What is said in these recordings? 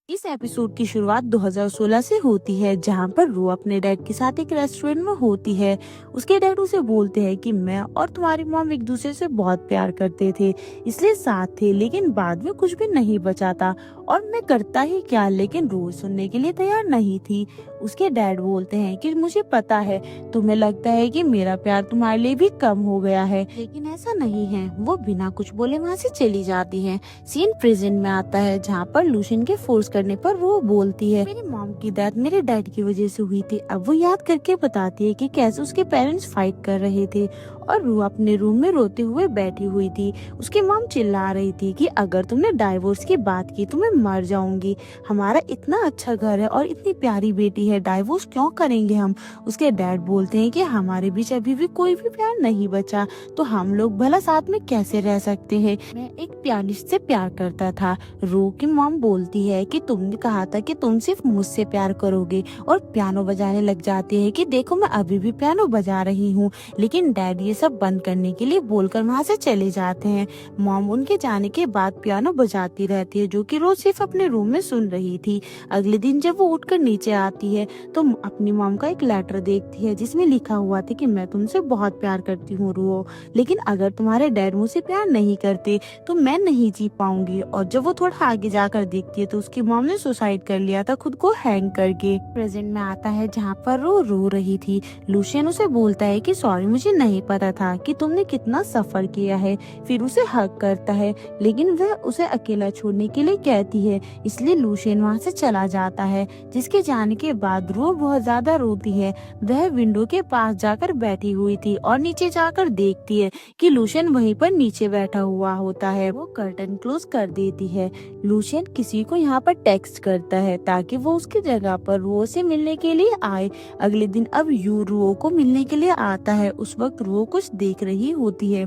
इस एपिसोड की शुरुआत 2016 से होती है, जहां पर रू अपने डैड के साथ एक रेस्टोरेंट में होती है। उसके डैड उसे बोलते हैं कि मैं और तुम्हारी मॉम एक दूसरे से बहुत प्यार करते थे, इसलिए साथ थे, लेकिन बाद में कुछ भी नहीं बचा था और मैं करता ही क्या। लेकिन रू सुनने के लिए तैयार नहीं थी। उसके डैड बोलते हैं कि मुझे पता है, तुम्हें लगता है कि मेरा प्यार तुम्हारे लिए भी कम हो गया है, लेकिन ऐसा नहीं है। वो बिना कुछ बोले वहाँ से चली जाती है। सीन प्रेजेंट में आता है, जहाँ पर लूशियन के फोर्स करने पर वो बोलती है, मेरी मॉम की डेथ मेरे डैड की वजह से हुई थी। अब वो याद करके बताती है कि कैसे उसके पेरेंट्स फाइट कर रहे थे और रू अपने रूम में रोते हुए बैठी हुई थी। उसकी मॉम चिल्ला रही थी कि अगर तुमने डाइवोर्स की बात की तो मैं मर जाऊंगी। हमारा इतना अच्छा घर है और इतनी प्यारी बेटी है, डाइवोर्स क्यों करेंगे हम। उसके डैड बोलते हैं कि हमारे बीच अभी भी कोई भी प्यार नहीं बचा, तो हम लोग भला साथ में कैसे रह सकते हैं। मैं एक पियानिस्ट से प्यार करता था। रू की मॉम बोलती है कि तुमने कहा था कि तुम सिर्फ मुझसे प्यार करोगे, और पियानो बजाने लग जाते हैं कि देखो मैं अभी भी पियानो बजा रही हूँ। लेकिन डैड ये सब बंद करने के लिए बोलकर वहाँ से चले जाते हैं। मॉम उनके जाने के बाद पियानो बजाती रहती है, जो कि रोज सिर्फ अपने रूम में सुन रही थी। अगले दिन जब वो उठकर नीचे आती है तो अपनी मॉम का एक लेटर देखती है, जिसमें लिखा हुआ था कि मैं तुमसे बहुत प्यार करती हूँ रू, लेकिन अगर तुम्हारे डैड मुझसे प्यार नहीं करते तो मैं नहीं जी पाऊंगी। और जब वो थोड़ा आगे जाकर देखती है तो उसकी मॉम ने सुसाइड कर लिया था, खुद को हैंग करके। प्रेजेंट में आता है, जहाँ पर वो रो रही थी। लूशियन उसे बोलता है कि सॉरी, मुझे नहीं पता था कि तुमने कितना सफर किया है। फिर उसे हक करता है, लेकिन वह उसे अकेला छोड़ने के लिए कहती है, इसलिए लूशियन वहाँ से चला जाता है। जिसके जाने के बाद रू बहुत ज्यादा रोती है। वह विंडो के पास जाकर बैठी हुई थी और नीचे जाकर देखती है कि लूशियन वहीं पर नीचे बैठा हुआ होता है। वो कर्टन क्लोज कर देती है। लूशियन किसी को यहाँ पर टेक्स्ट करता है ताकि वो उसकी जगह पर रू से मिलने के लिए आए। अगले दिन अब यू रू को मिलने के लिए आता है। उस वक्त रू कुछ देख रही होती है,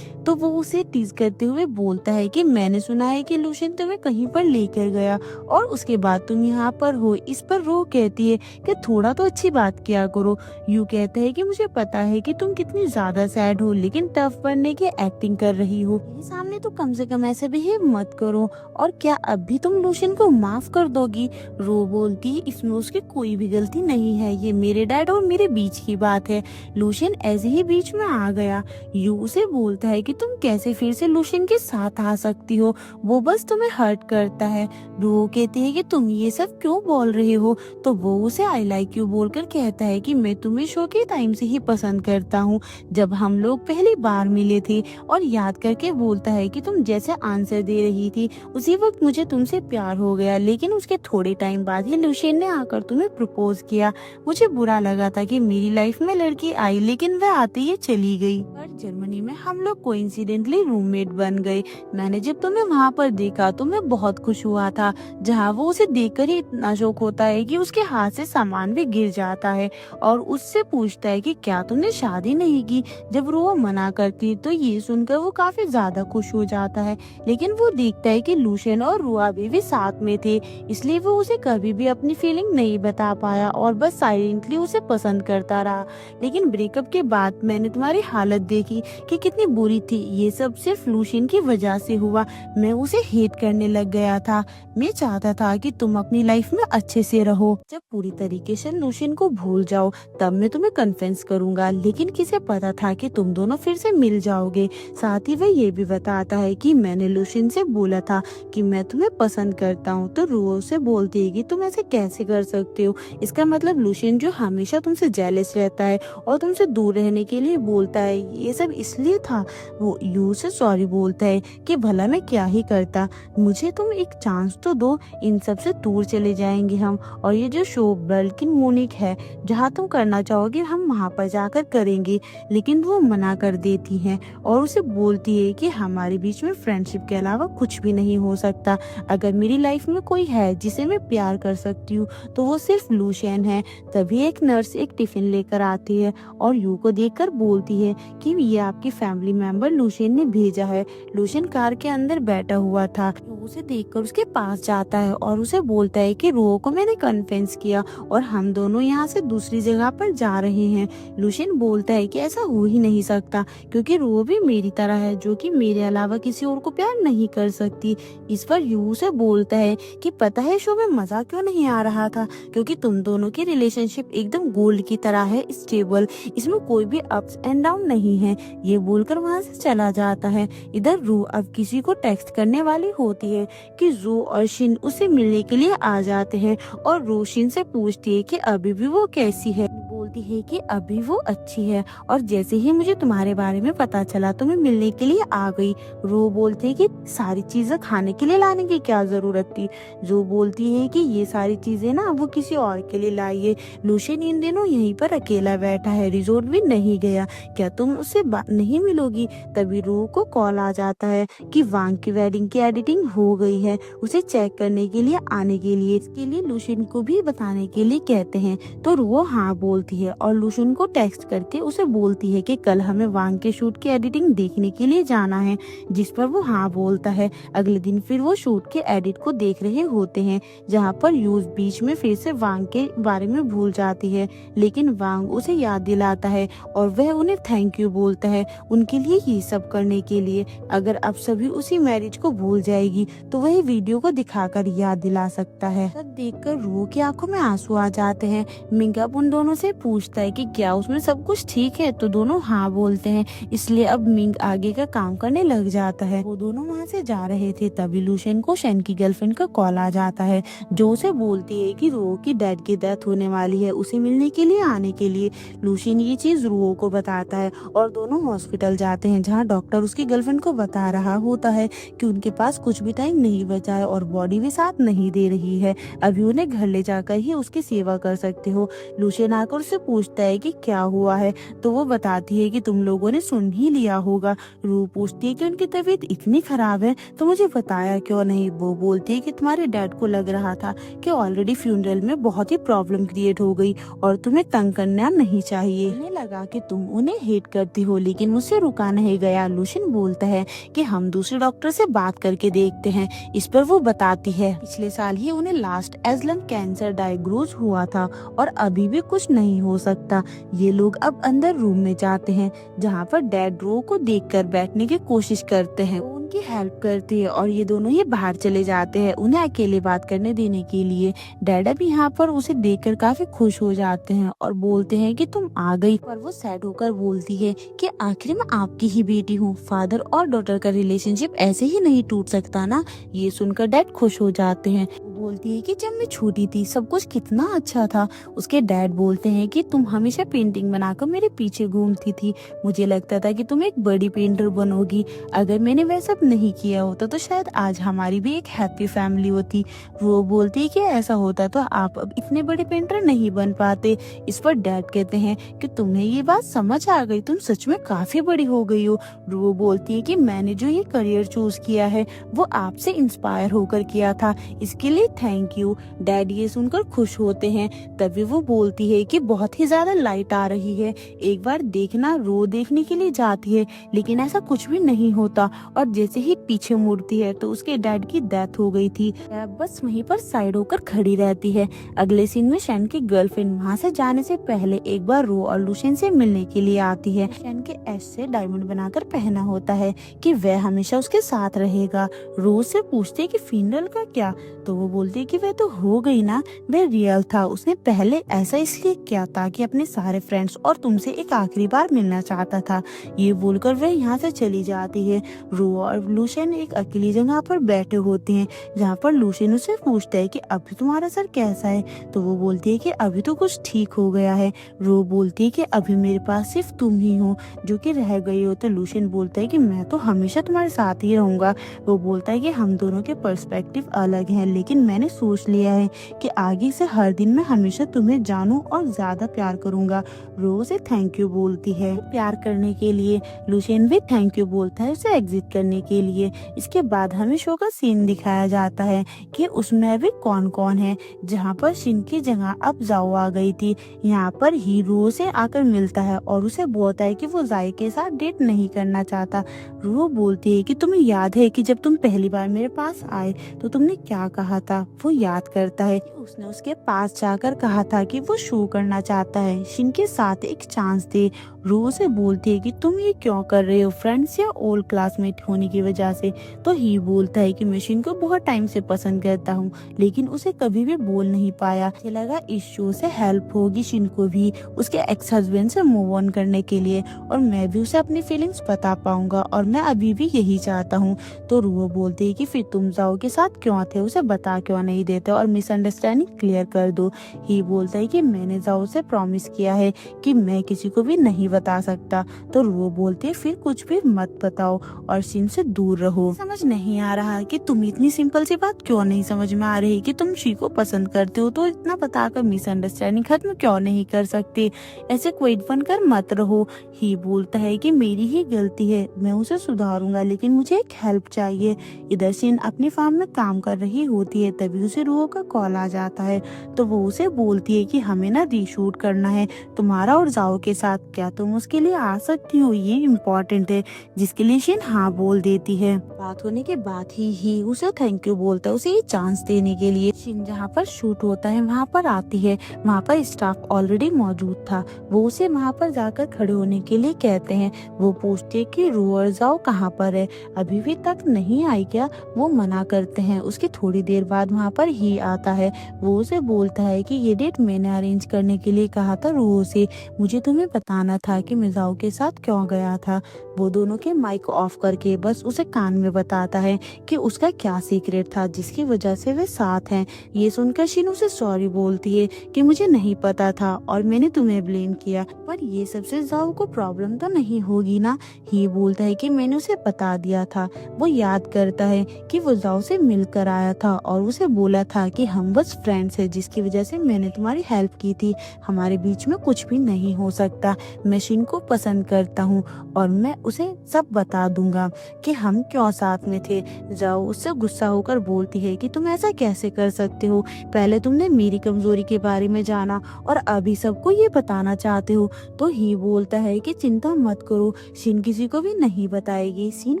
तो वो उसे टीज करते हुए बोलता है कि मैंने सुना है कि लूशियन तुम्हें कहीं पर लेकर गया और उसके बाद तुम यहाँ पर हो। इस पर रू कहती है कि थोड़ा तो अच्छी बात किया करो। यू कहता है कि मुझे पता है कि तुम कितनी ज्यादा सैड हो, लेकिन टफ बनने की एक्टिंग कर रही हो। मेरे सामने तो कम से कम ऐसे बिहेव मत करो। और क्या अब भी तुम लूशियन को माफ कर दोगी। रू बोलती है, इसमें उसकी कोई भी गलती नहीं है, ये मेरे डैड और मेरे बीच की बात है। लूशियन ऐसे ही बीच में आ गया। यू उसे बोलता है कि तुम कैसे फिर से लूशियन के साथ आ सकती हो, वो बस तुम्हें हर्ट करता है। रू कहती है कि तुम ये सब क्यों बोल रहे हो, तो वो उसे आई लाइक यू बोलकर कहता है कि मैं तुम्हें शो के टाइम से ही पसंद करता हूँ, जब हम लोग पहली बार मिले थे। और याद करके बोलता है कि तुम जैसे आंसर दे रही थी उसी वक्त मुझे तुमसे प्यार हो गया, लेकिन उसके थोड़े टाइम बाद ही लूशियन ने आकर तुम्हें प्रपोज किया। मुझे बुरा लगा था कि मेरी लाइफ में लड़की आई, लेकिन वह आते ही चली गई। पर जर्मनी में हम लोग कोइंसिडेंटली रूममेट बन गए। मैंने जब तुम्हें वहाँ पर देखा तो मैं बहुत खुश हुआ था। जहाँ वो उसे देखकर ही इतना शौक होता है कि उसके हाथ से सामान भी गिर जाता है और उससे पूछता है कि क्या तुमने शादी नहीं की। जब वो मना करती तो ये सुनकर वो काफी ज्यादा खुश हो जाता है, लेकिन वो देखता है कि लूशियन और रू अभी भी साथ में थे, इसलिए वो उसे कभी भी अपनी फीलिंग नहीं बता पाया और बस साइलेंटली उसे पसंद करता रहा। लेकिन ब्रेकअप के बाद मैंने तुम्हारी हालत देखी कि कितनी बुरी थी। ये सब सिर्फ लूशियन की वजह से हुआ। मैं उसे हेट करने लग गया था। मैं चाहता था कि तुम अपनी लाइफ में अच्छे से रहो। जब पूरी तरीके से लूशियन को भूल जाओ तब मैं तुम्हें कन्फेस करूंगा, लेकिन किसे पता था कि तुम दोनों फिर से मिल जाओगे। साथ ही वह ये भी बताता है कि मैंने लूशियन से बोला था कि मैं तुम्हें पसंद करता हूँ। तो रू से बोलती है कि तुम ऐसे कैसे कर सकते हो। इसका मतलब लूशियन जो हमेशा तुमसे जेलस रहता है और तुमसे दूर रहने के लिए बोलता है, ये सब इसलिए था। वो यू से सॉरी बोलता है कि भला मैं क्या ही करता, मुझे तुम एक चांस तो दो, इन सब से दूर चले जाएंगे हम। और ये जो शो बल्कि मोनिक है, जहाँ तुम करना चाहोगे हम वहाँ पर जाकर करेंगे। लेकिन वो मना कर देती है और उसे बोलती है कि हमारे बीच में फ्रेंडशिप के अलावा कुछ भी नहीं हो सकता। अगर मेरी लाइफ में कोई है जिसे मैं प्यार कर सकती हूँ तो वो सिर्फ लूशियन है। तभी एक नर्स एक टिफिन लेकर आती है और यू को देखकर बोलती है कि ये आपकी फैमिली मेंबर नंबर लूशियन ने भेजा है। लूशियन कार के अंदर बैठा हुआ था। रू उसे देखकर उसके पास जाता है और उसे बोलता है कि रो को मैंने कन्विंस किया और हम दोनों यहाँ से दूसरी जगह पर जा रहे हैं। लूशियन बोलता है कि ऐसा हो ही नहीं सकता, क्योंकि रो भी मेरी तरह है, जो कि मेरे अलावा किसी और को प्यार नहीं कर सकती। इस पर यू उसे बोलता है कि पता है शो में मजा क्यों नहीं आ रहा था, क्योंकि तुम दोनों की रिलेशनशिप एकदम गोल्ड की तरह है, स्टेबल, इसमें कोई भी अप्स एंड डाउन नहीं है। ये बोलकर वहाँ से चला जाता है। इधर रू अब किसी को टेक्स्ट करने वाली होती है कि जू और शिन उसे मिलने के लिए आ जाते हैं और रू शिन से पूछती है कि अभी भी वो कैसी है। बोलती है कि अभी वो अच्छी है और जैसे ही मुझे तुम्हारे बारे में पता चला तो मैं मिलने के लिए आ गई। रो बोलते है कि सारी चीजें खाने के लिए लाने की क्या जरूरत थी। जो बोलती है कि ये सारी चीजें ना वो किसी और के लिए लाई है। लूशियन इन दिनों यहीं पर अकेला बैठा है, रिजोर्ट भी नहीं गया, क्या तुम उससे नहीं मिलोगी। तभी रू को कॉल आ जाता है कि वांग की वेडिंग की एडिटिंग हो गई है, उसे चेक करने के लिए आने के लिए। इसके लिए लूशियन को भी बताने के लिए कहते हैं तो रू हाँ बोलती है और लूशियन को टेक्स्ट करके उसे बोलती है कि कल हमें वांग के शूट की एडिटिंग देखने के लिए जाना है, जिस पर वो हाँ बोलता है। अगले दिन फिर वो शूट के एडिट को देख रहे होते हैं, जहाँ पर यूज बीच में फिर से वांग के बारे में भूल जाती है, लेकिन वांग उसे याद दिलाता है और वह उन्हें थैंक यू बोलता है उनके लिए ये सब करने के लिए। अगर अब सभी उसी मैरिज को भूल जाएगी तो वही वीडियो को दिखाकर याद दिला सकता है। सब देखकर रू की आंखों में आंसू आ जाते हैं। मिंग अब उन दोनों से पूछता है कि क्या उसमें सब कुछ ठीक है, तो दोनों हाँ बोलते हैं। इसलिए अब मिंग आगे का काम करने लग जाता है। वो दोनों वहाँ से जा रहे थे तभी लूशियन को शेन की गर्लफ्रेंड का कॉल आ जाता है, जो उसे बोलती है कि रू की डैड की डेथ होने वाली है, उसे मिलने के लिए आने के लिए। लूशियन ये चीज रू को बताता है और दोनों हॉस्पिटल जाते हैं, जहाँ डॉक्टर उसकी गर्लफ्रेंड को बता रहा होता है कि उनके पास कुछ भी टाइम नहीं बचा है और बॉडी भी साथ नहीं दे रही है, अभी उन्हें घर ले जाकर ही उसकी सेवा कर सकते हो। लूशियन आकर उससे पूछता है कि क्या हुआ है, तो वो बताती है कि तुम लोगों ने सुन ही लिया होगा। रू पूछती है कि उनकी तबीयत इतनी खराब है तो मुझे बताया क्यों नहीं। वो बोलती है कि तुम्हारे डैड को लग रहा था कि ऑलरेडी फ्यूनरल में बहुत ही प्रॉब्लम क्रिएट हो गई और तुम्हें तंग करना नहीं चाहिए। उन्हें लगा कि तुम उन्हें हेट करती हो, लेकिन मुझसे रुका नहीं गया। लूशियन बोलता है कि हम दूसरे डॉक्टर से बात करके देखते हैं। इस पर वो बताती है पिछले साल ही उन्हें last age lung cancer diagnose हुआ था और अभी भी कुछ नहीं हो सकता। ये लोग अब अंदर रूम में जाते हैं, जहाँ पर डैड रो को देखकर बैठने की कोशिश करते हैं, उनकी हेल्प करती है और ये दोनों ही बाहर चले जाते हैं उन्हें अकेले बात करने देने के लिए। डैड अब यहाँ पर उसे देखकर काफी खुश हो जाते हैं और बोलते हैं कि तुम आ गई, पर वो सैड होकर बोलती है कि आखिर मैं आपकी ही बेटी हूँ, फादर और डॉटर का रिलेशनशिप ऐसे ही नहीं टूट सकता ना। ये सुनकर डैड खुश हो जाते हैं। बोलती है कि जब मैं छोटी थी सब कुछ कितना अच्छा था। उसके डैड बोलते हैं कि तुम हमेशा पेंटिंग बनाकर मेरे पीछे घूमती थी, मुझे लगता था कि तुम एक बड़ी पेंटर बनोगी। अगर मैंने वह सब नहीं किया होता तो शायद आज हमारी भी एक हैप्पी फैमिली होती। वो बोलती है कि ऐसा होता तो आप अब इतने बड़े पेंटर नहीं बन पाते। इस पर डैड कहते हैं कि तुम्हें ये बात समझ आ गई, तुम सच में काफी बड़ी हो गई हो। वो बोलती है कि मैंने जो ये करियर चूज किया है वो आपसे इंस्पायर होकर किया था, इसके लिए थैंक यू। डैड ये सुनकर खुश होते हैं। तभी वो बोलती है कि बहुत ही ज्यादा लाइट आ रही है, एक बार देखना। रो देखने के लिए जाती है लेकिन ऐसा कुछ भी नहीं होता और जैसे ही पीछे मुड़ती है तो उसके डैड की डेथ हो गई थी। बस वहीं पर साइड होकर खड़ी रहती है। अगले सीन में शेन की गर्लफ्रेंड वहाँ से जाने से पहले एक बार रो और लूशियन से मिलने के लिए आती है। शेन के एस से डायमंड बनाकर पहना होता है कि वह हमेशा उसके साथ रहेगा। रो से पूछते है कि फ्यूनरल का क्या, तो वो बोलती है कि वह तो हो गई ना, वह रियल था। उसने पहले ऐसा इसलिए किया ताकि अपने सारे फ्रेंड्स और तुमसे एक आखिरी बार मिलना चाहता था। ये बोलकर वह यहाँ से चली जाती है। रो और लूशियन एक अकेली जगह पर बैठे होते हैं, जहाँ पर लूशियन उसे पूछता है कि अभी तुम्हारा सर कैसा है, तो वो बोलती है कि अभी तो कुछ ठीक हो गया है। रो बोलती है कि अभी मेरे पास सिर्फ तुम ही हो जो कि रह गई हो। तो लूशियन बोलता है कि मैं तो हमेशा तुम्हारे साथ ही रहूंगा। वो बोलता है कि हम दोनों के पर्सपेक्टिव अलग हैं लेकिन मैंने सोच लिया है कि आगे से हर दिन मैं हमेशा तुम्हें जानूं और ज्यादा प्यार करूंगा। रो उसे थैंक यू बोलती है प्यार करने के लिए। लुशियन भी थैंक यू बोलता है उसे एग्जिट करने के लिए। इसके बाद हमें शो का सीन दिखाया जाता है कि उसमें अभी कौन कौन है, जहाँ पर शिन की जगह अब जाओ आ गई थी। यहाँ पर ही रो से आकर मिलता है और उसे बोलता है कि वो जाई के साथ डेट नहीं करना चाहता। रो बोलती है कि तुम्हें याद है कि जब तुम पहली बार मेरे पास आए तो तुमने क्या कहा था। वो याद करता है उसने उसके पास जाकर कहा था कि वो शो करना चाहता है, शिन के साथ एक चांस दे। रो से बोलती है कि तुम ये क्यों कर रहे हो, फ्रेंड्स या ओल्ड क्लासमेट होने की वजह से। तो ही बोलता है कि मैं शिन को बहुत टाइम से पसंद करता हूँ लेकिन उसे कभी भी बोल नहीं पाया। मुझे लगा इस शो से हेल्प होगी शिन को भी उसके एक्स हस्बैंड से मूव ऑन करने के लिए और मैं भी उसे अपनी फीलिंग्स बता पाऊंगा और मैं अभी भी यही चाहता हूँ। तो रो बोलती है कि फिर तुम जाओ के साथ क्यों थे, उसे बता क्यों नहीं देते और मिसअंडरस्टैंडिंग क्लियर कर दो। ही बोलता है कि मैंने जाओ से प्रॉमिस किया है कि मैं किसी को भी नहीं बता सकता। तो रो बोलती है फिर कुछ भी मत बताओ और शिन से दूर रहो। समझ नहीं आ रहा कि तुम इतनी सिंपल सी बात क्यों नहीं समझ में आ रही कि तुम शी को पसंद करते हो, तो इतना बताकर मिसअंडरस्टैंडिंग खत्म क्यों नहीं कर सकते, ऐसे क्विट बनकर मत रहो। ही बोलता है कि मेरी ही गलती है, मैं उसे सुधारूंगा लेकिन मुझे एक हेल्प चाहिए। इधर शिन अपनी फार्म में काम कर रही होती है तभी उसे रो का कॉल आ जाता है। तो वो उसे बोलती है कि हमें ना रीशूट करना है तुम्हारा और जाओ के साथ, क्या तुम उसके लिए आ सकती हो, ये इम्पोर्टेंट है। जिसके लिए शिन हाँ बोल देती है। बात होने के बाद ही उसे थैंक यू बोलता है उसे ये चांस देने के लिए। शिन जहाँ पर शूट होता है वहाँ पर आती है, वहाँ पर स्टाफ ऑलरेडी मौजूद था। वो उसे वहाँ पर जाकर खड़े होने के लिए कहते हैं। वो पूछते हैं कि रो और जाओ कहाँ पर है, अभी भी तक नहीं आई क्या। वो मना करते हैं। उसकी थोड़ी देर बाद वहाँ पर ही आता है। वो उसे बोलता है कि ये डेट मैंने अरेंज करने के लिए कहा था रो से, मुझे तुम्हें बताना था कि मैं जाओ के साथ क्यों गया था। वो दोनों के माइक ऑफ करके बस उसे कान में बताता है कि उसका क्या सीक्रेट था जिसकी वजह से वे साथ हैं। ये सुनकर शिन उसे सॉरी बोलती है कि मुझे नहीं पता था और मैंने तुम्हें ब्लेम किया, पर ये सबसे जाओ को प्रॉब्लम तो नहीं होगी ना। ही बोलता है कि मैंने उसे बता दिया था। वो याद करता है कि वो जाओ से मिलकर आया था और उसे बोला था कि हम बस फ्रेंड्स हैं जिसकी वजह से मैंने तुम्हारी हेल्प की थी, हमारे बीच में कुछ भी नहीं हो सकता। मैं शिन को पसंद करता हूँ और मैं उसे सब बता दूंगा कि हम क्यों साथ में थे। जाओ उससे गुस्सा होकर बोलती है कि तुम ऐसा कैसे कर सकते हो, पहले तुमने मेरी कमजोरी के बारे में जाना और अभी सबको ये बताना चाहते हो। तो ही बोलता है कि चिंता मत करो, शिन किसी को भी नहीं बताएगी। सीन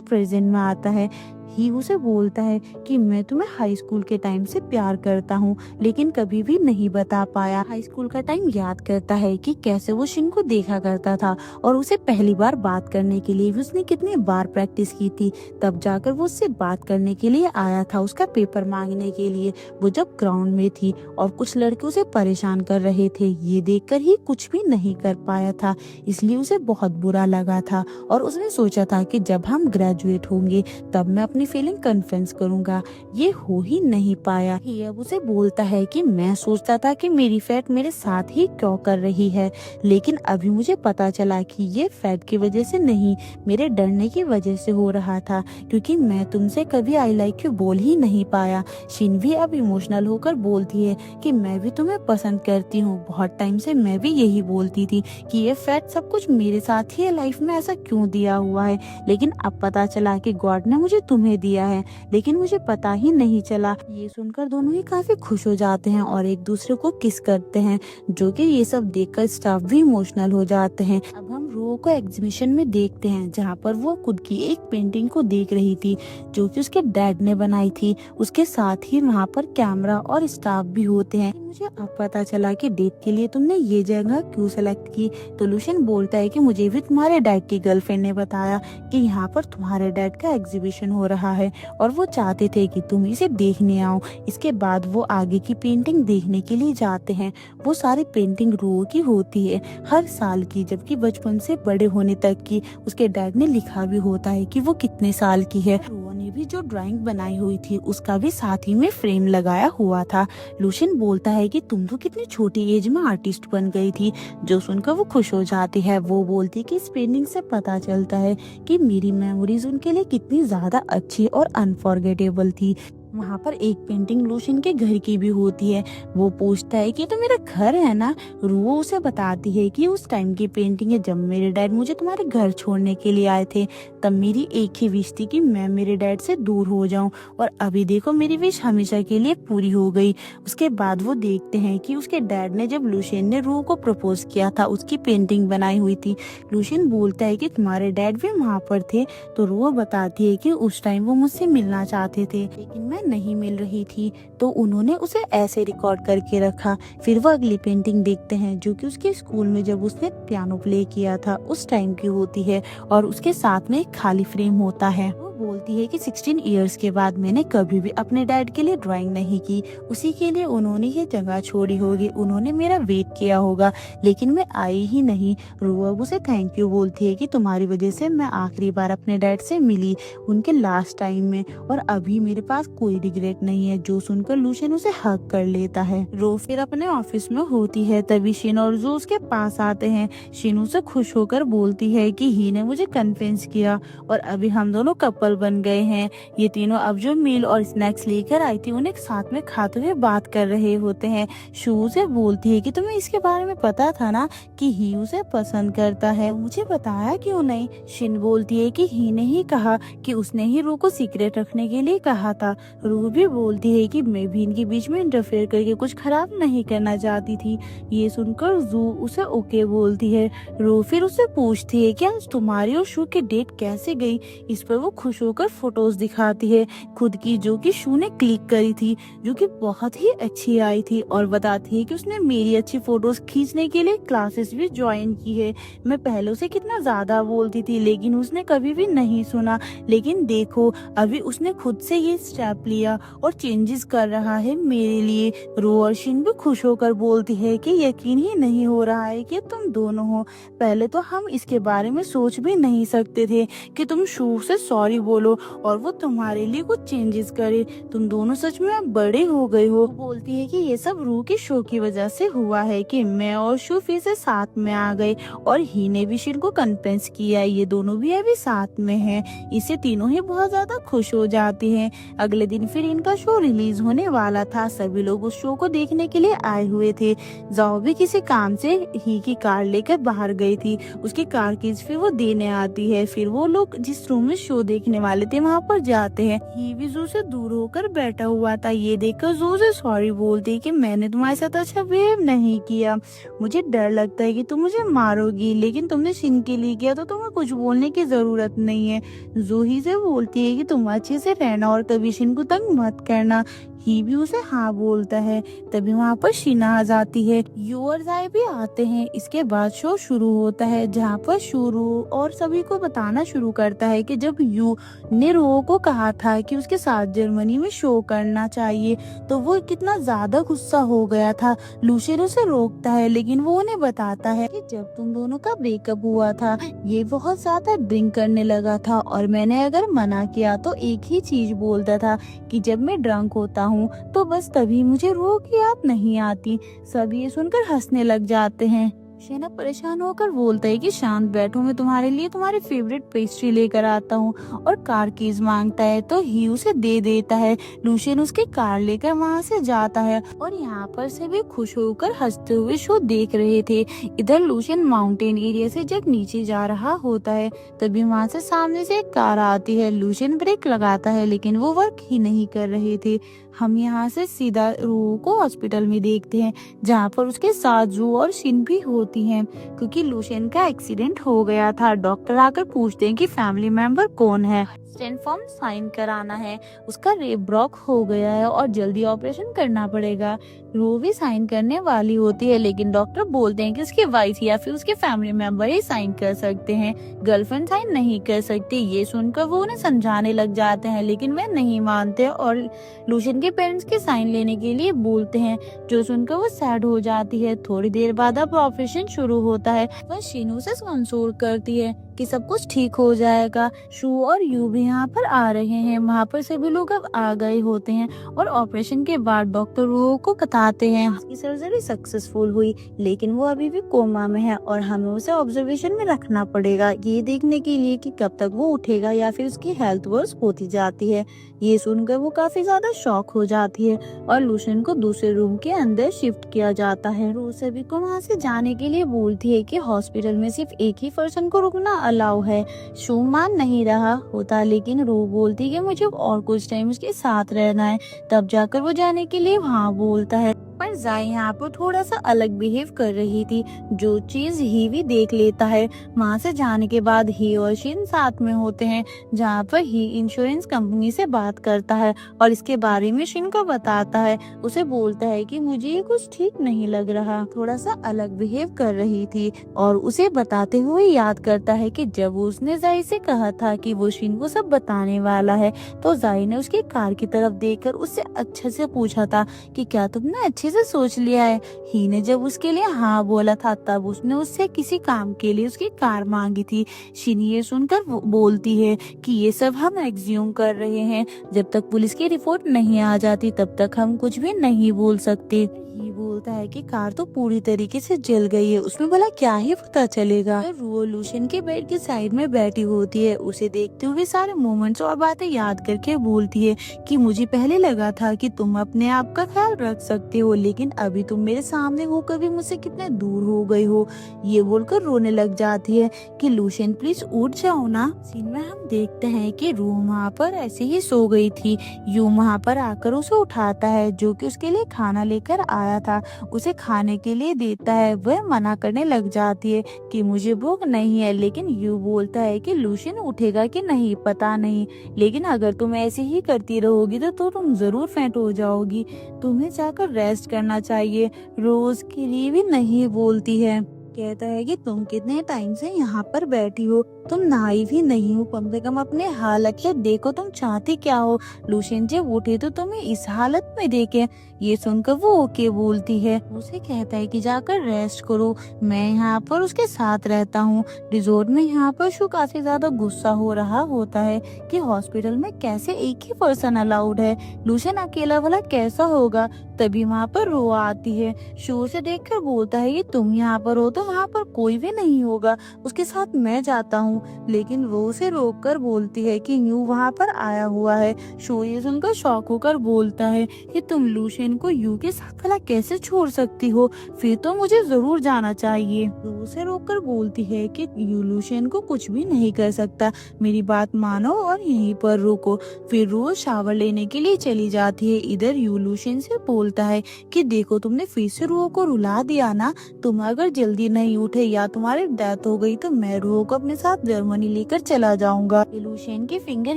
प्रेजेंट में आता है। ही उसे बोलता है कि मैं तुम्हें हाई स्कूल के टाइम से प्यार करता हूँ लेकिन कभी भी नहीं बता पाया। हाई स्कूल का टाइम याद करता है कि कैसे वो शिन को देखा करता था और उसे पहली बार बात करने के लिए भी उसने कितनी बार प्रैक्टिस की थी, तब जाकर वो उससे बात करने के लिए आया था उसका पेपर मांगने के लिए। वो जब ग्राउंड में थी और कुछ लड़के उसे परेशान कर रहे थे, ये देखकर ही कुछ भी नहीं कर पाया था, इसलिए उसे बहुत बुरा लगा था और उसने सोचा था कि जब हम ग्रेजुएट होंगे तब मैं अपनी फीलिंग कन्फेस करूंगा। ये हो ही नहीं पाया। ही अब उसे बोलता है कि मैं सोचता था कि मेरी फैट मेरे साथ ही क्यों कर रही है, लेकिन अभी मुझे पता चला कि ये फैट की वजह से नहीं, मेरे डरने की वजह से हो रहा था, क्योंकि मैं तुमसे कभी आई लाइक यू बोल ही नहीं पाया। शिन भी अब इमोशनल होकर बोलती है कि मैं भी तुम्हें पसंद करती हूँ, बहुत टाइम से मैं भी यही बोलती थी कि ये फैट सब कुछ मेरे साथ ही है, लाइफ में ऐसा क्यों दिया हुआ है, लेकिन अब पता चला कि गॉड ने मुझे तुम्हें दिया है, लेकिन मुझे पता ही नहीं चला। ये सुनकर दोनों ही काफी खुश हो जाते हैं और एक दूसरे को किस करते हैं, जो कि ये सब देखकर स्टाफ भी इमोशनल हो जाते हैं। अब हम रो को एग्जीबिशन में देखते हैं जहाँ पर वो खुद की एक पेंटिंग को देख रही थी जो कि उसके डैड ने बनाई थी। उसके साथ ही वहाँ पर कैमरा और स्टाफ भी होते हैं। मुझे अब पता चला कि डेट के लिए तुमने ये जगह क्यों सेलेक्ट की। तो लुशियन बोलता है कि मुझे भी तुम्हारे डैड की गर्लफ्रेंड ने बताया कि यहाँ पर तुम्हारे डैड का एग्जीबिशन हो रहा है और वो चाहते थे कि तुम इसे देखने आओ। इसके बाद वो आगे की पेंटिंग देखने के लिए जाते हैं। वो सारी पेंटिंग रो की होती है हर साल की, जबकि बचपन से बड़े होने तक की। उसके डैड ने लिखा भी होता है कि वो कितने साल की है। रो ने भी जो ड्राइंग बनाई हुई थी उसका भी साथ ही में फ्रेम लगाया हुआ था। लुशियन बोलता है कि तुम तो कितनी छोटी एज में आर्टिस्ट बन गई थी, जो सुनकर वो खुश हो जाती है। वो बोलती है कि इस पेंटिंग से पता चलता है कि मेरी मेमोरीज उनके लिए कितनी ज्यादा अच्छी और अनफॉरगेटेबल थी। वहाँ पर एक पेंटिंग लूशियन के घर की भी होती है। वो पूछता है कि तो मेरा घर है ना। वो उसे बताती है कि उस टाइम की पेंटिंग है जब मेरे डैड मुझे तुम्हारे घर छोड़ने के लिए आए थे। तब मेरी एक ही विश थी कि मैं मेरे डैड से दूर हो जाऊं, और अभी देखो मेरी विश हमेशा के लिए पूरी हो गई। उसके बाद वो देखते हैं कि उसके डैड ने जब लूशियन ने रू को प्रपोज किया था उसकी पेंटिंग बनाई हुई थी। लूशियन बोलता है कि तुम्हारे डैड भी वहाँ पर थे। तो रू बताती है कि उस टाइम वो मुझसे मिलना चाहते थे लेकिन मैं नहीं मिल रही थी, तो उन्होंने उसे ऐसे रिकॉर्ड करके रखा। फिर वो अगली पेंटिंग देखते हैं जो कि उसके स्कूल में जब उसने पियानो प्ले किया था उस टाइम की होती है, और उसके साथ में एक खाली फ्रेम होता है। वो बोलती है कि 16 इयर्स के बाद मैंने कभी भी अपने डैड के लिए ड्राइंग नहीं की। उसी के लिए उन्होंने ये जगह छोड़ी होगी, उन्होंने मेरा वेट किया होगा, लेकिन मैं आई ही नहीं। रोअब उसे थैंक यू बोलती है कि तुम्हारी वजह से मैं आखिरी बार अपने डैड से मिली उनके लास्ट टाइम में, और अभी मेरे पास कोई रिग्रेट नहीं है। जो सुनकर लूशियन उसे हक कर लेता है। रो फिर अपने ऑफिस में होती है, तभी शिन और जो उसके पास आते हैं। शिन उसे खुश होकर बोलती है कि ही ने मुझे कन्विंस किया और अभी हम दोनों कपल बन गए हैं। ये तीनों अब जो मील और स्नैक्स लेकर आई थी उन्हें साथ में खाते हुए बात कर रहे होते हैं। शू से बोलती है कि तुम्हें इसके बारे में पता था ना कि ही उसे पसंद करता है, मुझे बताया क्यों नहीं। शिन बोलती है कि ही ने ही कहा कि उसने ही रू को सीक्रेट रखने के लिए कहा था। रू भी बोलती है कि मैं भी इनके बीच में इंटरफेयर करके कुछ खराब नहीं करना चाहती थी। ये सुनकर जू उसे ओके बोलती है। रू फिर उसे पूछती है कि आज तुम्हारी और शू की डेट कैसे गई। इस पर वो खुश होकर फोटोज दिखाती है खुद की, जो कि शू ने क्लिक करी थी, जो कि बहुत ही अच्छी आई थी, और बताती है कि उसने मेरी अच्छी फोटोज खींचने के लिए क्लासेस भी ज्वाइन की है। मैं पहले उसे कितना ज्यादा बोलती थी लेकिन उसने कभी भी नहीं सुना, लेकिन देखो अभी उसने खुद से ये स्टेप लिया और चेंजेस कर रहा है मेरे लिए। रो और शिन भी खुश होकर बोलती है कि यकीन ही नहीं हो रहा है कि तुम दोनों हो। पहले तो हम इसके बारे में सोच भी नहीं सकते थे कि तुम शू से सॉरी बोलो और वो तुम्हारे लिए कुछ चेंजेस करे। तुम दोनों सच में अब बड़े हो गए हो। बोलती है कि ये सब रू के शो की वजह से हुआ है कि मैं और शू फिर से साथ में आ गए, और ही ने भी शिन को कन्विंस किया। ये दोनों भी अभी साथ में हैं। इससे तीनों ही बहुत ज्यादा खुश हो जाती हैं। अगले दिन फिर इनका शो रिलीज होने वाला था। सभी लोग उस शो को देखने के लिए आए हुए थे। जाओ भी किसी काम से ही की कार लेकर बाहर गई थी। उसकी कार कीज फिर वो देने आती है। फिर वो लोग जिस रूम में शो देखने वाले थे वहाँ पर जाते हैं। ही भी जू से दूर होकर बैठा हुआ था। ये देखकर जू से सॉरी बोलती कि मैंने तुम्हारे साथ अच्छा बिहेव नहीं किया, मुझे डर लगता है कि तुम मुझे मारोगी, लेकिन तुमने शिन के लिए किया तो तुम्हें कुछ बोलने की जरूरत नहीं है। जूही से बोलती है कि तुम अच्छे से रहना और कभी शिन को तंग मत करना। ही भी उसे हाँ बोलता है। तभी वहाँ पर शीना आ जाती है। यू और जाय भी आते हैं। इसके बाद शो शुरू होता है जहाँ पर शुरू और सभी को बताना शुरू करता है कि जब यू ने रो को कहा था कि उसके साथ जर्मनी में शो करना चाहिए तो वो कितना ज्यादा गुस्सा हो गया था। लूशियन उसे रोकता है लेकिन वो उन्हें बताता है कि जब तुम दोनों का ब्रेकअप हुआ था ये बहुत ज्यादा ड्रिंक करने लगा था, और मैंने अगर मना किया तो एक ही चीज बोलता था कि जब मैं ड्रंक होता हूँ तो बस तभी मुझे रो की याद नहीं आती। सब ये सुनकर हंसने लग जाते हैं। शेना परेशान होकर बोलता है कि शांत बैठो, मैं तुम्हारे लिए तुम्हारी फेवरेट पेस्ट्री लेकर आता हूँ, और कार कीज मांगता है तो ही उसे दे देता है। लूशियन उसकी कार लेकर वहाँ से जाता है और यहाँ पर से भी खुश होकर हंसते हुए शो देख रहे थे। इधर लूशियन माउंटेन एरिया से जब नीचे जा रहा होता है तभी वहाँ से सामने से एक कार आती है। लूशियन ब्रेक लगाता है लेकिन वो वर्क ही नहीं कर रहे थे। हम यहाँ से सीधा रू को हॉस्पिटल में देखते हैं जहाँ पर उसके साथ जू और शिन भी होती हैं, क्योंकि लूशियन का एक्सीडेंट हो गया था। डॉक्टर आकर पूछते हैं कि फैमिली मेंबर कौन है। स्टेन फॉर्म साइन कराना है, उसका रेप ब्लॉक हो गया है और जल्दी ऑपरेशन करना पड़ेगा। रू भी साइन करने वाली होती है लेकिन डॉक्टर बोलते हैं कि उसकी वाइफ या फिर उसके फैमिली मेंबर ही साइन कर सकते हैं, गर्लफ्रेंड साइन नहीं कर सकती। ये सुनकर वो उन्हें समझाने लग जाते हैं लेकिन वे नहीं मानते और लूशियन के पेरेंट्स के साइन लेने के लिए बोलते हैं, जो सुनकर वो सैड हो जाती है। थोड़ी देर बाद अब ऑपरेशन शुरू होता है। वह शीनू से कंसोल करती है कि सब कुछ ठीक हो जाएगा। शू और यू भी यहाँ पर आ रहे हैं। वहाँ पर सभी लोग अब आ गए होते हैं और ऑपरेशन के बाद डॉक्टर रू को बताते हैं उसकी सर्जरी सक्सेसफुल हुई लेकिन वो अभी भी कोमा में है और हमें उसे ऑब्जर्वेशन में रखना पड़ेगा, ये देखने के लिए कि कब तक वो उठेगा या फिर उसकी हेल्थ वर्स होती जाती है। ये सुनकर वो काफी ज्यादा शॉक हो जाती है और लूशियन को दूसरे रूम के अंदर शिफ्ट किया जाता है। रोज सभी को वहाँ से जाने के लिए बोलती है कि हॉस्पिटल में सिर्फ एक ही पर्सन को रुकना अलाउ है। शो मान नहीं रहा होता, लेकिन रो बोलती है कि मुझे और कुछ टाइम उसके साथ रहना है। तब जाकर वो जाने के लिए हाँ बोलता है। पर जाई यहाँ पर थोड़ा सा अलग बिहेव कर रही थी, जो चीज ही भी देख लेता है। वहाँ से जाने के बाद ही और शिन साथ में होते हैं, जहाँ पर ही इंश्योरेंस कंपनी से बात करता है और इसके बारे में शिन को बताता है। उसे बोलता है कि मुझे ये कुछ ठीक नहीं लग रहा, थोड़ा सा अलग बिहेव कर रही थी। और उसे बताते हुए याद करता है कि जब उसने जाई से कहा था कि वो शिन को सब बताने वाला है, तो जाई ने उसकी कार की तरफ देखकर उससे अच्छे से पूछा था कि क्या तुमने अच्छे से सोच लिया है। ही ने जब उसके लिए हाँ बोला था, तब उसने उससे किसी काम के लिए उसकी कार मांगी थी। शिन ये सुनकर बोलती है कि ये सब हम एग्ज्यूम कर रहे हैं, जब तक पुलिस की रिपोर्ट नहीं आ जाती तब तक हम कुछ भी नहीं बोल सकते। ही बोलता है कि कार तो पूरी तरीके से जल गई है, उसमें भला क्या ही पता चलेगा। वो लूशियन के बेड के साइड में बैठी होती है, उसे देखते हुए सारे मोमेंट्स और बातें याद करके बोलती है कि मुझे पहले लगा था कि तुम अपने आप का ख्याल रख सकते हो, लेकिन अभी तुम मेरे सामने होकर भी मुझसे कितने दूर हो गई हो। ये बोलकर रोने लग जाती है कि लूशियन प्लीज उठ जाओ ना। सीन में हम देखते हैं कि रूम वहाँ पर ऐसे ही सो गई थी। यू वहाँ पर आकर उसे उठाता है, जो कि उसके लिए खाना लेकर आया था, उसे खाने के लिए देता है। वह मना करने लग जाती है कि मुझे भूख नहीं है, लेकिन यू बोलता है कि लूशियन उठेगा कि नहीं पता नहीं, लेकिन अगर तुम ऐसे ही करती रहोगी तो तुम जरूर फेंट हो जाओगी, तुम्हें जाकर रेस्ट करना चाहिए। रोज की री भी नहीं बोलती है, कहता है कि तुम कितने टाइम से यहाँ पर बैठी हो, तुम नहाई भी नहीं हो, कम से कम अपने हालत से देखो, तुम चाहती क्या हो। लूशियन जब उठे तो तुम्हें इस हालत में देखे। ये सुनकर वो ओके बोलती है। उसे कहता है कि जाकर रेस्ट करो, मैं यहाँ पर उसके साथ रहता हूँ। रिजोर्ट में यहाँ पर शू काफी ज्यादा गुस्सा हो रहा होता है कि हॉस्पिटल में कैसे एक ही पर्सन अलाउड है, लूशियन अकेला वाला कैसा होगा। तभी वहाँ पर रो आती है। शू से देखकर बोलता है कि तुम यहाँ पर हो तो वहाँ पर कोई भी नहीं होगा, उसके साथ मैं जाता हूँ। लेकिन वो उसे रोक कर बोलती है कि यू वहाँ पर आया हुआ है। शो ये सुनकर शॉक होकर बोलता है कि तुम लूशियन को यू के साथ भला कैसे छोड़ सकती हो, फिर तो मुझे जरूर जाना चाहिए। वो उसे रोक कर बोलती है कि यू लूशियन को कुछ भी नहीं कर सकता, मेरी बात मानो और यहीं पर रुको। फिर रोज शावर लेने के लिए चली जाती है। इधर यू लूशियन से बोलता है कि देखो तुमने फिर से रूहो को रुला दिया ना, तुम अगर जल्दी नहीं उठे या तुम्हारी डेथ हो गई तो मैं रूहो को अपने साथ जर्मनी लेकर चला जाऊंगा। लूशियन की फिंगर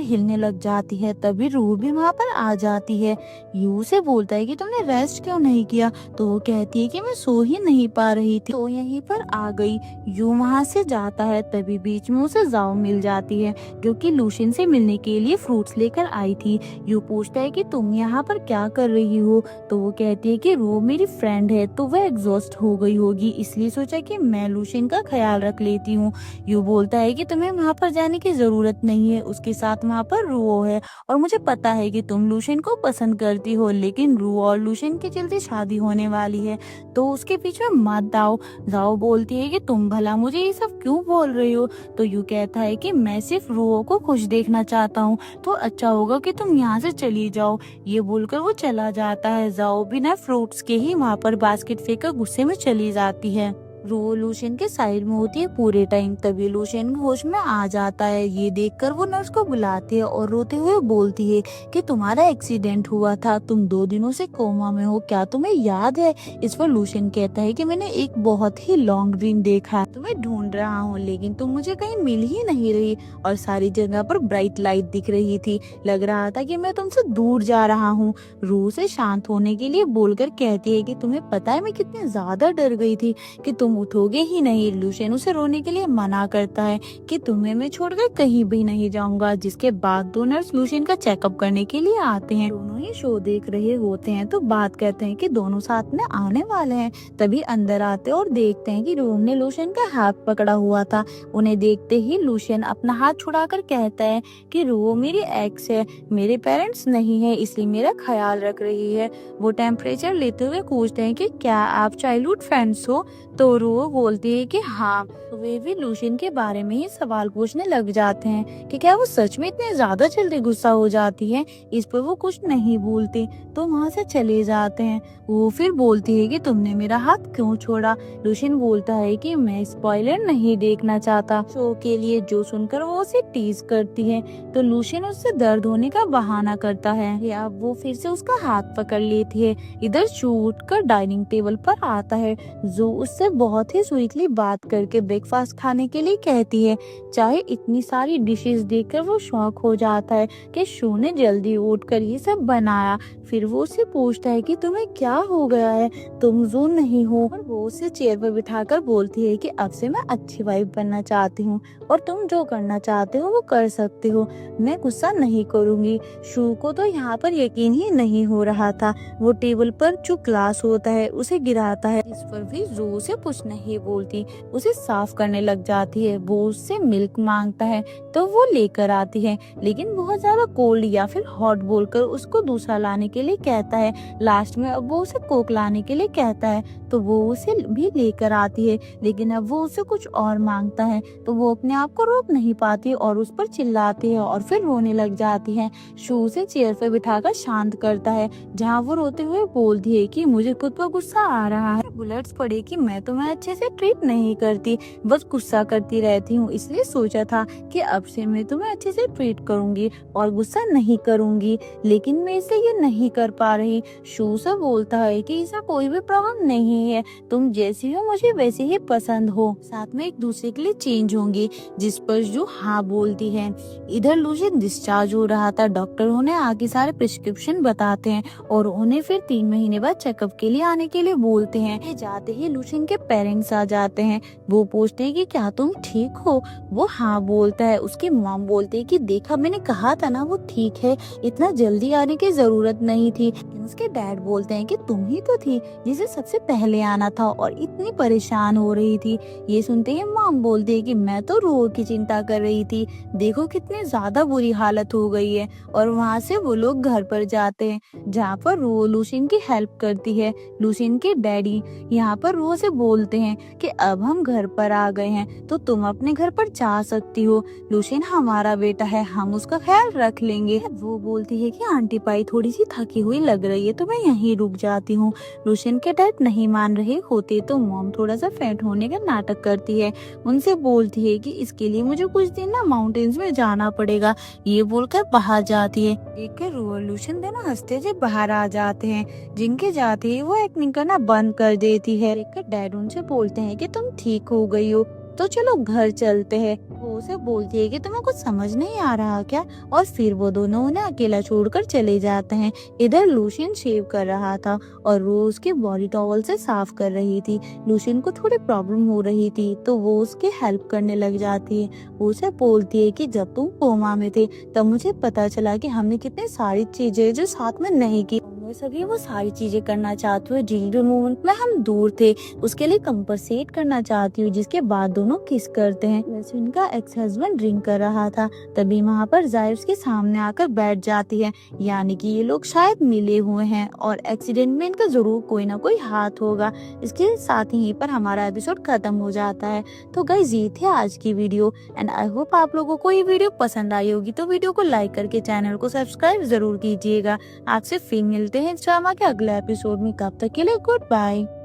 हिलने लग जाती है, तभी रूह भी वहाँ पर आ जाती है। यू से बोलता है कि तुमने रेस्ट क्यों नहीं किया, तो वो कहती है कि मैं सो ही नहीं पा रही थी, तो यहीं पर आ गई। यू वहाँ से जाता है, तभी बीच में उसे जाओ मिल जाती है, जो कि लूशियन से मिलने के लिए फ्रूट्स लेकर आई थी। यू पूछता है कि तुम यहाँ पर क्या कर रही हो, तो वो कहती है कि वो मेरी फ्रेंड है, तो वह एग्जॉस्ट हो गई होगी, इसलिए सोचा कि मैं लूशियन का ख्याल रख लेती हूँ। यू बोलता है कि तुम्हें वहाँ पर जाने की जरूरत नहीं है, उसके साथ वहाँ पर रूहो है और मुझे पता है कि तुम लूशियन को पसंद करती हो, लेकिन रूहो और लूशियन की जल्दी शादी होने वाली है, तो उसके पीछे मत आओ। जाओ बोलती है कि तुम भला मुझे ये सब क्यों बोल रही हो, तो यू कहता है कि मैं सिर्फ रूहो को खुश देखना चाहता हूँ, तो अच्छा होगा कि तुम यहाँ से चली जाओ। ये बोलकर वो चला जाता है। जाओ बिना फ्रूट्स के ही वहाँ पर बास्केट फेंकर गुस्से में चली जाती है। रो लूशियन के साइड में होती है पूरे टाइम, तभी लूशियन होश में आ जाता है। ये देखकर वो नर्स को बुलाती है और रोते हुए बोलती है कि तुम्हारा एक्सीडेंट हुआ था, तुम 2 दिनों से कोमा में हो, क्या तुम्हें याद है। इस पर लूशियन कहता है कि मैंने एक बहुत ही लॉन्ग ड्रीम देखा, तुम्हें ढूंढ रहा हूँ, लेकिन तुम मुझे कहीं मिल ही नहीं रही और सारी जगह पर ब्राइट लाइट दिख रही थी, लग रहा था कि मैं तुमसे दूर जा रहा हूँ। रू से शांत होने के लिए बोलकर कहती है कि तुम्हें पता है मैं कितनी ज्यादा डर गई थी कि तुम उठोगे ही नहीं। लूशियन उसे रोने के लिए मना करता है कि तुम्हें मैं छोड़कर कहीं भी नहीं जाऊंगा। जिसके बाद दो नर्स लूशियन का चेकअप करने के लिए आते हैं। दोनों ही शो देख रहे होते हैं तो बात करते हैं कि दोनों साथ में आने वाले हैं। तभी अंदर आते और देखते हैं कि रोम ने लूशियन का हाथ पकड़ा हुआ था। उन्हें देखते ही लूशियन अपना हाथ छुड़ाकर कहता है कि रो मेरी एक्स है, मेरे पेरेंट्स नहीं है, इसलिए मेरा ख्याल रख रही है। वो टेम्परेचर लेते हुए पूछते हैं कि क्या आप चाइल्डहुड फ्रेंड्स हो, तो रो बोलती है कि हाँ। तो वे भी लूशियन के बारे में ही सवाल पूछने लग जाते हैं कि क्या वो सच में इतने ज्यादा जल्दी गुस्सा हो जाती है। इस पर वो कुछ नहीं बोलते तो वहाँ से चले जाते हैं। वो फिर बोलती है कि तुमने मेरा हाथ क्यों छोड़ा। लूशियन बोलता है कि मैं स्पॉइलर नहीं देखना चाहता शो के लिए, जो सुनकर वो उसे टीज करती है। तो लूशियन उससे दर्द होने का बहाना करता है या वो फिर से उसका हाथ पकड़ लेती है। इधर शू उठकर डाइनिंग टेबल पर आता है। जो उससे बहुत ही स्वीटली बात करके ब्रेकफास्ट खाने के लिए कहती है। चाहे इतनी सारी डिशेस देखकर वो शौक हो जाता है कि शू ने जल्दी उठकर ये सब बनाया। फिर वो उससे पूछता है कि तुम्हें क्या हो गया है, तुम जो नहीं हो। और वो उसे चेयर पर बिठाकर बोलती है कि अब से मैं अच्छी वाइफ बनना चाहती हूँ और तुम जो करना चाहते हो वो कर सकते हो, मैं गुस्सा नहीं करूंगी। शू को तो यहाँ पर यकीन ही नहीं हो रहा था। वो टेबल पर जो ग्लास होता है उसे गिराता है, इस पर भी जो उसे कुछ नहीं बोलती, उसे साफ करने लग जाती है। वो उससे मिल्क मांगता है तो वो लेकर आती है, लेकिन बहुत ज्यादा कोल्ड या फिर हॉट बोलकर उसको दूसरा लाने के लिए कहता है। लास्ट में अब वो उसे कोक लाने के लिए कहता है तो वो उसे भी लेकर आती है, लेकिन अब वो उसे कुछ और मांगता है तो वो अपने आप को रोक नहीं पाती और उस पर चिल्लाती है और फिर रोने लग जाती है। शू उसे चेयर पर बिठाकर शांत करता है, जहाँ वो रोते हुए बोलती है कि मुझे खुद पर गुस्सा आ रहा है। बुलेट्स पड़े कि मैं तुम्हें अच्छे से ट्रीट नहीं करती, बस गुस्सा करती रहती हूँ, इसलिए सोचा था कि अब से मैं तुम्हें अच्छे से ट्रीट करूंगी और गुस्सा नहीं करूंगी, लेकिन मैं इसे ये नहीं कर पा रही। शू से बोलता है कि ऐसा कोई भी प्रॉब्लम नहीं है, तुम जैसी हो मुझे वैसे ही पसंद हो, साथ में एक दूसरे के लिए चेंज होंगे। जिस पर जो हाँ बोलती है। इधर लूशियन डिस्चार्ज हो रहा था। डॉक्टर उन्हें आगे सारे प्रिस्क्रिप्शन बताते हैं और उन्हें फिर 3 महीने बाद चेकअप के लिए आने के लिए बोलते हैं। जाते ही लूशियन के पेरेंट्स आ जाते हैं। वो पूछते हैं कि क्या तुम ठीक हो। वो हाँ बोलता है। उसकी मॉम बोलती है कि देखा मैंने कहा था ना वो ठीक है, इतना जल्दी आने की जरूरत नहीं थी। उसके डैड बोलते हैं कि तुम ही तो थी जिसे सबसे पहले आना था और इतनी परेशान हो रही थी। ये सुनते ही मॉम बोलती है कि मैं तो रो की चिंता कर रही थी, देखो कितनी ज्यादा बुरी हालत हो गई है। और वहाँ से वो लोग घर पर जाते हैं, जहाँ पर रो लूशियन की हेल्प करती है। लूशियन के डैडी यहाँ पर रो से बोलते हैं कि अब हम घर पर आ गए हैं तो तुम अपने घर पर जा सकती हो, लूशियन हमारा बेटा है, हम उसका ख्याल रख लेंगे। वो बोलती है कि आंटी पाई थोड़ी सी थकी हुई लग रही है तो मैं यहीं रुक जाती हूँ। लूशियन के डैड नहीं मान रहे होते तो मॉम थोड़ा सा फेंट होने का नाटक करती है। उनसे बोलती है कि इसके लिए मुझे कुछ दिन ना माउंटेन्स में जाना पड़ेगा। ये बोलकर बाहर जाती है। देखकर लूशियन दोनों हंसते हुए बाहर आ जाते हैं। जिनके जाते ही वो एक्टिंग करना बंद कर देती है। देखकर डैड उनसे बोलते हैं कि तुम ठीक हो गई हो तो चलो घर चलते हैं। वो उसे बोलती है कि तुम्हें कुछ समझ नहीं आ रहा क्या, और फिर वो दोनों उन्हें अकेला छोड़कर चले जाते हैं। इधर लूशियन शेव कर रहा था और वो उसके बॉडी टॉवल से साफ कर रही थी। लूशियन को थोड़ी प्रॉब्लम हो रही थी तो वो उसकी हेल्प करने लग जाती है। वो उसे बोलती है कि जब तुम कोमा में थे तब मुझे पता चला कि हमने कितनी सारी चीजें जो साथ में नहीं की, सभी वो सारी चीजें करना चाहती हूँ जिन मोमेंट में हम दूर थे उसके लिए कंपनसेट करना चाहती हूँ। जिसके बाद दोनों किस करते हैं। वैसे उनका एक्स हस्बैंड ड्रिंक कर रहा था, तभी वहाँ पर जायर उसके सामने आकर बैठ जाती है, यानी कि ये लोग शायद मिले हुए हैं और एक्सीडेंट में इनका जरूर कोई ना कोई हाथ होगा। इसके साथ ही पर हमारा एपिसोड खत्म हो जाता है। तो गाइस ये थे आज की वीडियो एंड आई होप आप लोगों को ये वीडियो पसंद आई होगी। तो वीडियो को लाइक करके चैनल को सब्सक्राइब जरूर कीजिएगा। आपसे फिर मिलते हैं ड्रामा के अगले एपिसोड में, कब तक के लिए गुड बाय।